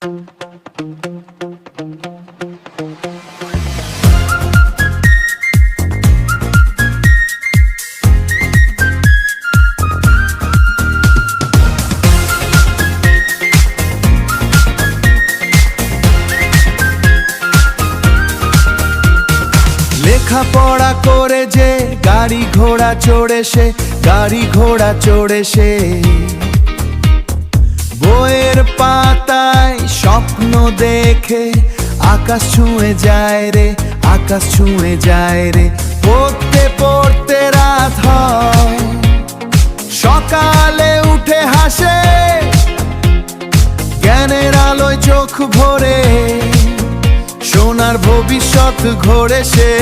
লেখাপড়া করে যে গাড়ি ঘোড়া চড়ে সে, গাড়ি ঘোড়া চড়ে সে বইয়ের পাতায় স্বপ্ন দেখে আকাশ ছুঁয়ে যায় রে, আকাশ ছুঁয়ে যায় রে। পড়তে পড়তে রাত হয়, সকালে উঠে হাসে, জ্ঞানের আলোয় চোখ ভরে সোনার ভবিষ্যৎ ঘোরে সে।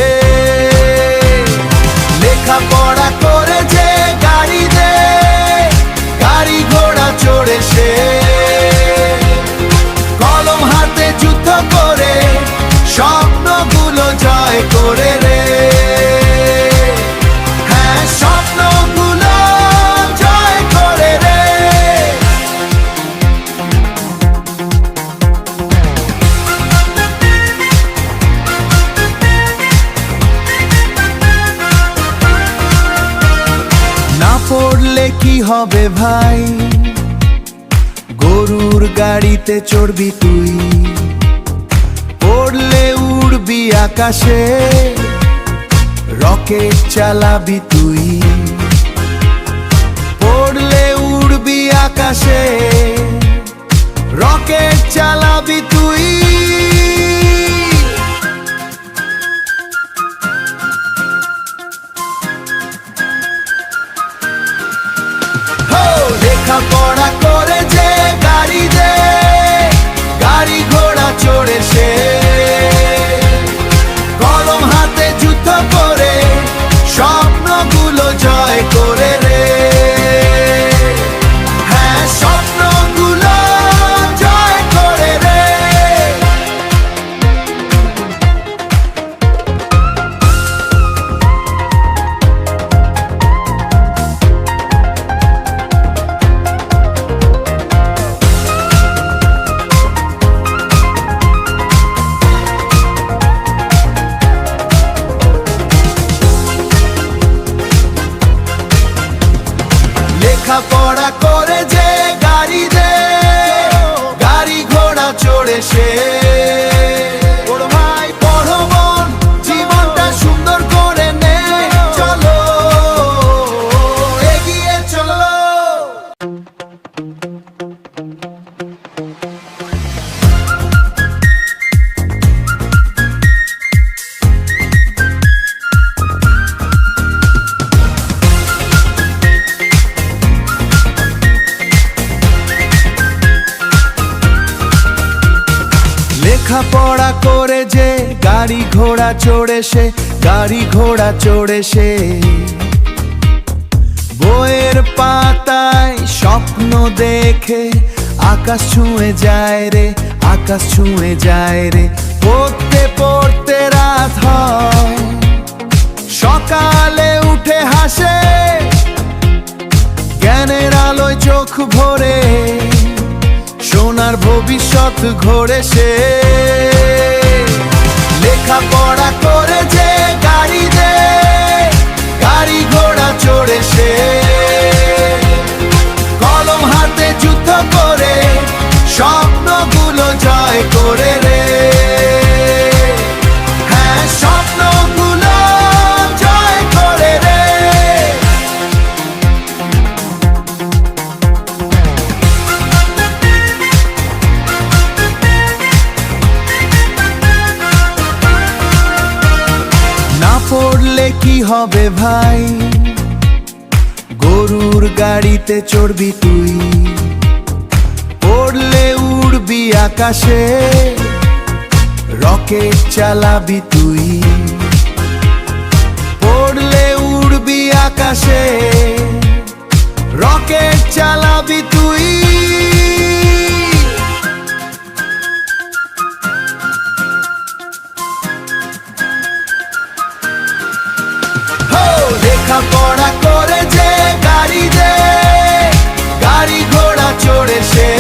লেখাপড়া করে যে গাড়ি দে, গাড়ি ঘোড়া চড়ে সে, কলম হাতে যুদ্ধ করে স্বপ্নগুলো জয় করে রে। হ্যাঁ, স্বপ্নগুলো জয় করে রে। না পড়লে কি হবে ভাই, গরুর গাড়িতে চড়বি তুই, পড়লে উড়বি আকাশে, রকেট চালাবি তুই, পড়লে উড়বি আকাশে, রকেট চালাবি তুই। লেখাপড়া করে যে গাড়ি দে, গাড়ি ঘোড়া চড়ে সে, কলম হাতে যুদ্ধ করে স্বপ্নগুলো জয় করে রে। হ্যাঁ, স্বপ্নগুলো জয় করে রে। লেখাপড়া করে যে গাড়ি দে, গাড়ি ঘোড়া চড়ে সে, পড়ো ভাই পড়ো মন, জীবনটা সুন্দর করে নে, চলো এগিয়ে চলো। লেখাপড়া করে যে গাড়ি ঘোড়া চড়ে সে, গাড়ি ঘোড়া চড়ে সে বইয়ের পাতায় স্বপ্ন দেখে আকাশ ছুঁয়ে যায় রে, আকাশ ছুঁয়ে যায় রে। পড়তে পড়তে রাত হয়, সকালে উঠে হাসে, জ্ঞানের আলোয় চোখ ভরে সোনার ভবিষ্যৎ ঘোরে সে। লেখাপড়া করে যে গাড়ি দে, গাড়ি ঘোড়া চড়ে সে, কলম হাতে যুদ্ধ করে স্বপ্নগুলো জয় করে রে। হ্যাঁ, স্বপ্নগুলো জয় করে রে। পড়লে কি হবে ভাই, গরুর গাড়িতে চড়বি তুই, পড়লে উড়বি আকাশে, রকেট চালাবি তুই, পড়লে উড়বি আকাশে, রকেট চালাবি তুই। লেখাপড়া করে যে গাড়ি দে, গাড়ি ঘোড়া চড়ে সে,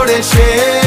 চড়ে সে